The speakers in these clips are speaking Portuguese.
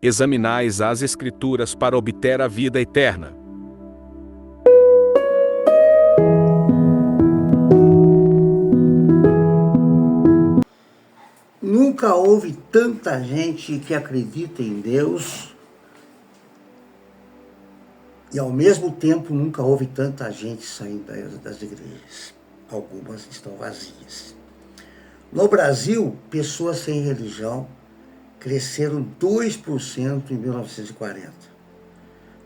Examinais as Escrituras para obter a vida eterna. Nunca houve tanta gente que acredita em Deus e, ao mesmo tempo, nunca houve tanta gente saindo das igrejas. Algumas estão vazias. No Brasil, pessoas sem religião cresceram 2% em 1940,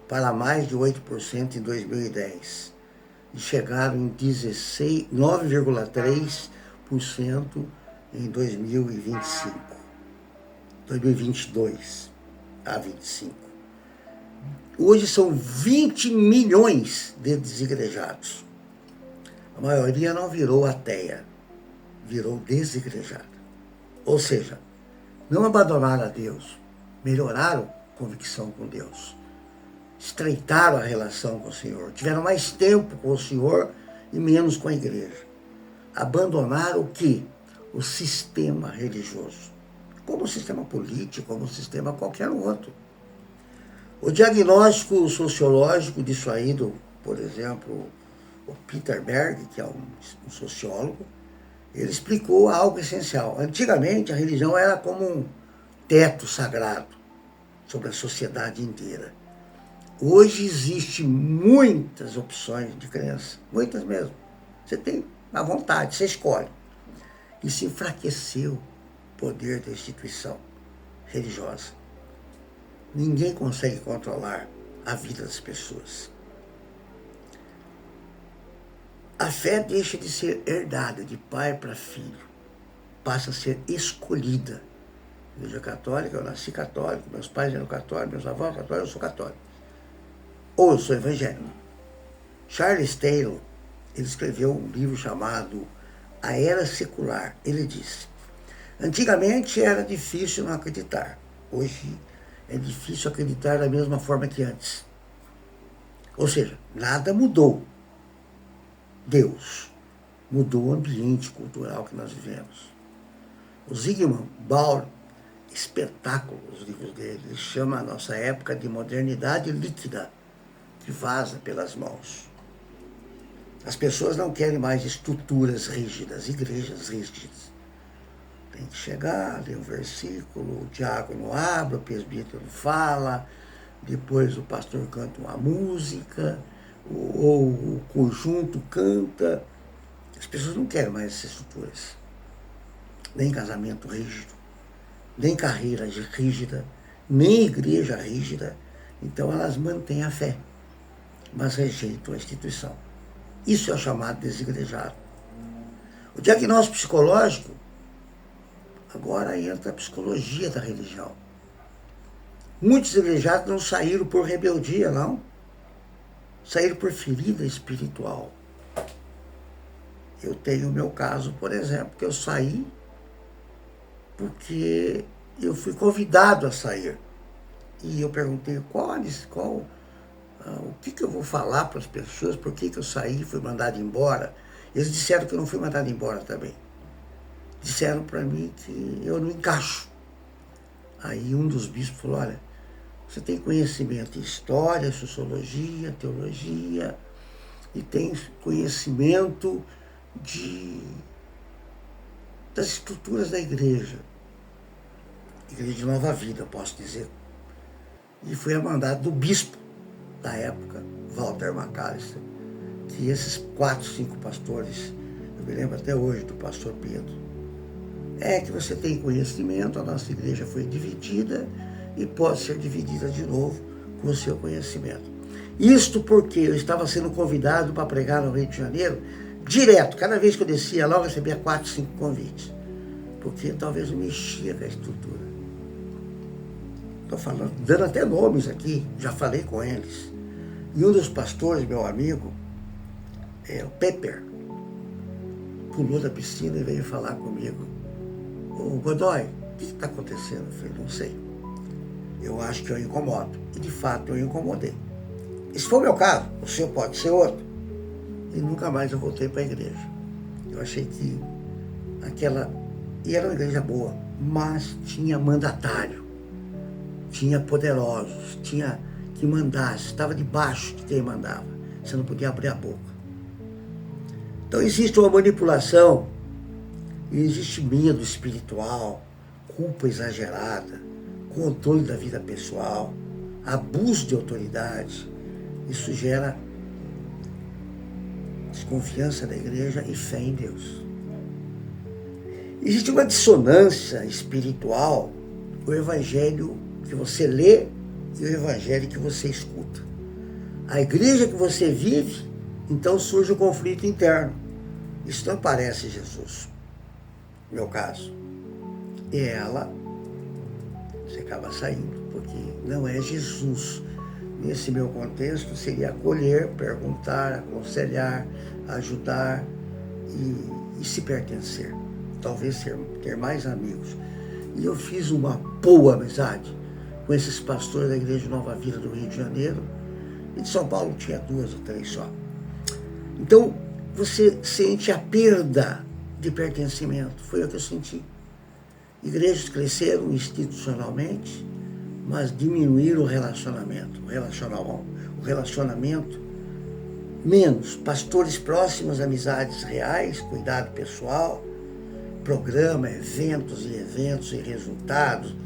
para mais de 8% em 2010, e chegaram em 9,3% em 2022 a 25. Hoje são 20 milhões de desigrejados. A maioria não virou ateia, virou desigrejada. Ou seja, não abandonaram a Deus, melhoraram a convicção com Deus, estreitaram a relação com o Senhor, tiveram mais tempo com o Senhor e menos com a igreja. Abandonaram o quê? O sistema religioso, como o sistema político, como o sistema qualquer outro. O diagnóstico sociológico disso aí, por exemplo, o Peter Berg, que é um sociólogo, ele explicou algo essencial. Antigamente, a religião era como um teto sagrado sobre a sociedade inteira. Hoje existem muitas opções de crença, muitas mesmo. Você tem à vontade, você escolhe. E se enfraqueceu o poder da instituição religiosa. Ninguém consegue controlar a vida das pessoas. A fé deixa de ser herdada de pai para filho, passa a ser escolhida. Igreja católica, eu nasci católico, meus pais eram católicos, meus avós católicos, eu sou católico. Ou eu sou evangélico. Charles Taylor, ele escreveu um livro chamado A Era Secular. Ele disse: antigamente era difícil não acreditar, hoje é difícil acreditar da mesma forma que antes. Ou seja, nada mudou. Deus mudou o ambiente cultural que nós vivemos. O Zygmunt Bauman, espetáculo, os livros dele, ele chama a nossa época de modernidade líquida, que vaza pelas mãos. As pessoas não querem mais estruturas rígidas, igrejas rígidas. Tem que chegar, ler um versículo, o diácono abre, o presbítero fala, depois o pastor canta uma música, ou o conjunto canta. As pessoas não querem mais essas estruturas. Nem casamento rígido, nem carreira rígida, nem igreja rígida. Então elas mantêm a fé, mas rejeitam a instituição. Isso é chamado de desigrejado. O diagnóstico psicológico, agora entra a psicologia da religião. Muitos desigrejados não saíram por rebeldia, não. Saíram por ferida espiritual. Eu tenho o meu caso, por exemplo, que eu saí porque eu fui convidado a sair. E eu perguntei o que eu vou falar para as pessoas, por que eu saí e fui mandado embora. Eles disseram que eu não fui mandado embora também. Disseram para mim que eu não encaixo. Aí um dos bispos falou: olha, você tem conhecimento em história, sociologia, teologia, e tem conhecimento das estruturas da igreja. Igreja de Nova Vida, posso dizer. E foi a mandado do bispo da época, Walter McAllister, que esses 4, 5 pastores, eu me lembro até hoje do pastor Pedro, que você tem conhecimento, a nossa igreja foi dividida e pode ser dividida de novo com o seu conhecimento. Isto porque eu estava sendo convidado para pregar no Rio de Janeiro, direto. Cada vez que eu descia lá, eu recebia 4, 5 convites, porque talvez eu mexia com a estrutura. Estou falando, dando até nomes aqui, já falei com eles. E um dos pastores, meu amigo, o Pepper, pulou da piscina e veio falar comigo. Ô Godoy, o que está acontecendo? Eu falei: não sei. Eu acho que eu incomodo. E de fato eu incomodei. Esse foi o meu caso, o seu pode ser outro. E nunca mais eu voltei para a igreja. Eu achei que e era uma igreja boa, mas tinha mandatário, tinha poderosos, tinha que mandasse, estava debaixo de quem mandava. Você não podia abrir a boca. Então existe uma manipulação, existe medo espiritual, culpa exagerada, controle da vida pessoal, abuso de autoridade. Isso gera desconfiança da igreja e fé em Deus. Existe uma dissonância espiritual, o evangelho que você lê e o evangelho que você escuta. A igreja que você vive, então surge o conflito interno. Isso não parece Jesus, no meu caso. E ela, você acaba saindo, porque não é Jesus. Nesse meu contexto, seria acolher, perguntar, aconselhar, ajudar e se pertencer. Talvez ter mais amigos. E eu fiz uma boa amizade com esses pastores da Igreja Nova Vida do Rio de Janeiro. E de São Paulo tinha 2 ou 3 só. Então, você sente a perda de pertencimento. Foi o que eu senti. Igrejas cresceram institucionalmente, mas diminuíram o relacionamento. O relacionamento menos. Pastores próximos, amizades reais, cuidado pessoal, programa, eventos e resultados,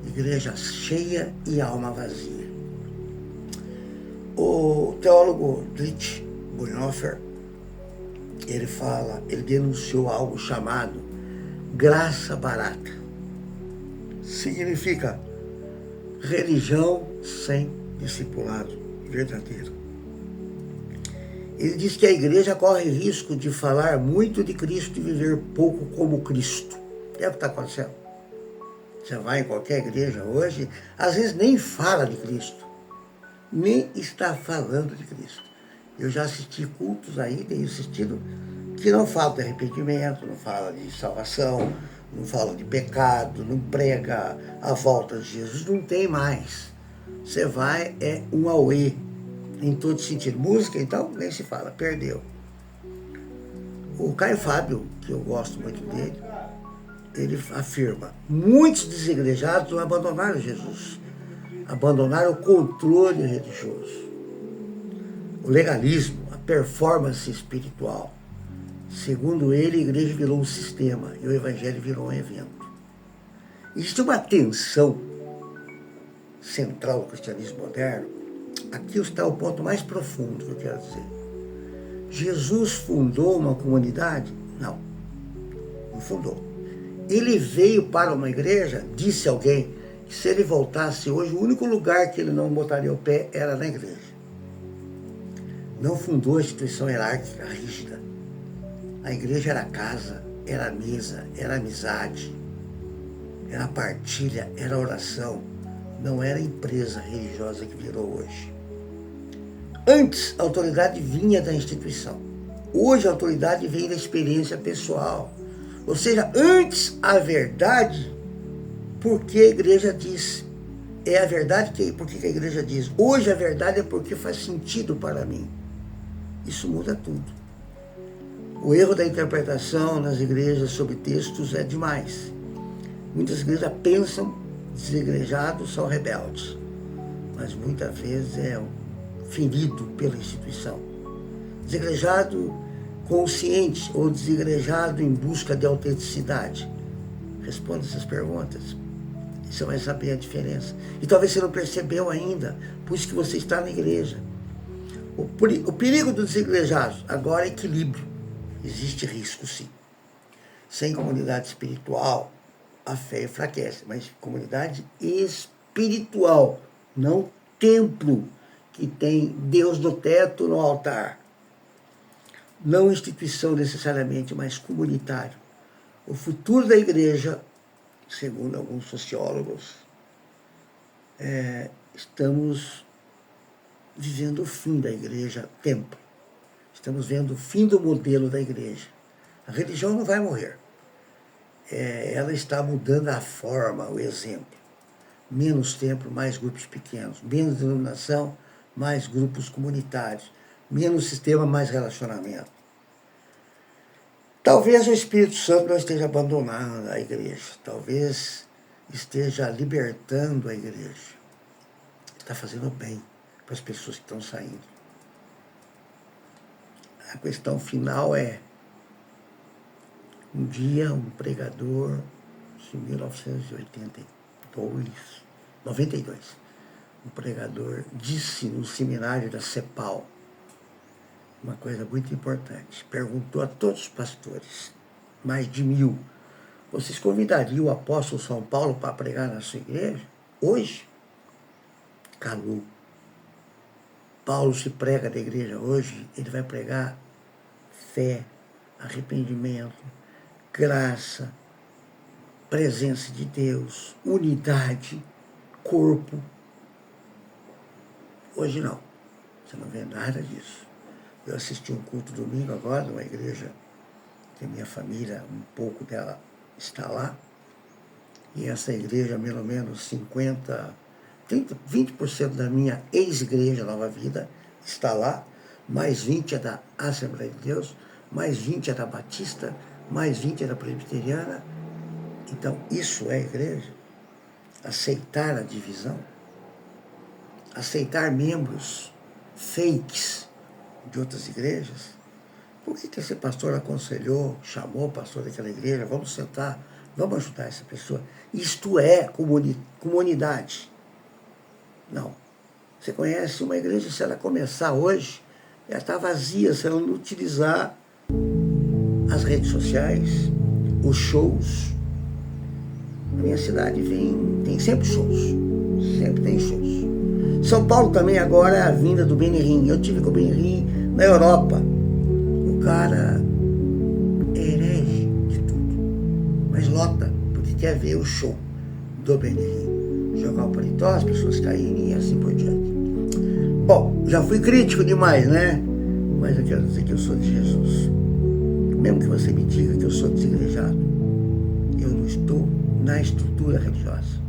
igreja cheia e alma vazia. O teólogo Dietrich Bonhoeffer, ele denunciou algo chamado graça barata. Significa religião sem discipulado verdadeiro. Ele diz que a igreja corre risco de falar muito de Cristo e viver pouco como Cristo. É o que está acontecendo. Você vai em qualquer igreja hoje, às vezes nem fala de Cristo, nem está falando de Cristo. Eu já assisti cultos aí, tenho assistido, que não fala de arrependimento, não fala de salvação, não fala de pecado, não prega a volta de Jesus, não tem mais. Você vai, é um auê, em todo sentido. Música, então, nem se fala, perdeu. O Caio Fábio, que eu gosto muito dele, ele afirma, muitos desigrejados não abandonaram Jesus, abandonaram o controle religioso, o legalismo, a performance espiritual. Segundo ele, a igreja virou um sistema e o evangelho virou um evento. Existe uma tensão central do cristianismo moderno. Aqui está o ponto mais profundo que eu quero dizer. Jesus fundou uma comunidade? Não, não fundou. Ele veio para uma igreja, disse alguém, que se ele voltasse hoje, o único lugar que ele não botaria o pé era na igreja. Não fundou a instituição hierárquica rígida. A igreja era casa, era mesa, era amizade, era partilha, era oração. Não era a empresa religiosa que virou hoje. Antes, a autoridade vinha da instituição. Hoje, a autoridade vem da experiência pessoal. Ou seja, antes a verdade, porque a igreja diz. É a verdade porque a igreja diz. Hoje a verdade é porque faz sentido para mim. Isso muda tudo. O erro da interpretação nas igrejas sobre textos é demais. Muitas igrejas pensam desigrejados são rebeldes, mas muitas vezes é ferido pela instituição. Desigrejado consciente ou desigrejado em busca de autenticidade? Responda essas perguntas. Você vai saber a diferença. E talvez você não percebeu ainda, por isso que você está na igreja. O perigo dos desigrejados agora é equilíbrio. Existe risco, sim. Sem comunidade espiritual, a fé enfraquece, mas comunidade espiritual, não templo que tem Deus no teto, no altar. Não instituição necessariamente, mas comunitário. O futuro da igreja, segundo alguns sociólogos, estamos vivendo o fim da igreja templo. Estamos vendo o fim do modelo da igreja. A religião não vai morrer. Ela está mudando a forma, o exemplo. Menos templo, mais grupos pequenos. Menos denominação, mais grupos comunitários. Menos sistema, mais relacionamento. Talvez o Espírito Santo não esteja abandonando a igreja. Talvez esteja libertando a igreja. Está fazendo bem para as pessoas que estão saindo. A questão final é, um dia um pregador, em 92, um pregador disse no seminário da CEPAL uma coisa muito importante. Perguntou a todos os pastores, mais de 1000, vocês convidariam o apóstolo São Paulo para pregar na sua igreja? Hoje? Calou. Paulo se prega da igreja hoje, ele vai pregar fé, arrependimento, graça, presença de Deus, unidade, corpo. Hoje não, você não vê nada disso. Eu assisti um culto domingo agora, numa igreja que minha família, um pouco dela está lá, e essa igreja, pelo menos 20% da minha ex-igreja Nova Vida está lá, mais 20 é da Assembleia de Deus, mais 20 é da Batista, mais 20 é da Presbiteriana. Então, isso é igreja? Aceitar a divisão? Aceitar membros fakes de outras igrejas? Por que esse pastor aconselhou, chamou o pastor daquela igreja? Vamos sentar, vamos ajudar essa pessoa. Isto é comunidade. Não. Você conhece uma igreja, se ela começar hoje, ela está vazia, se ela não utilizar as redes sociais, os shows. Na minha cidade tem sempre shows. Sempre tem shows. São Paulo também agora é a vinda do Benihim. Eu tive com o Benihim na Europa. O cara é herege de tudo. Mas lota, porque quer ver o show do Benihim. Jogar o paletó, as pessoas caírem e assim por diante. Bom, já fui crítico demais, né? Mas eu quero dizer que eu sou de Jesus. Mesmo que você me diga que eu sou desigrejado, eu não estou na estrutura religiosa.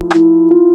Tchau.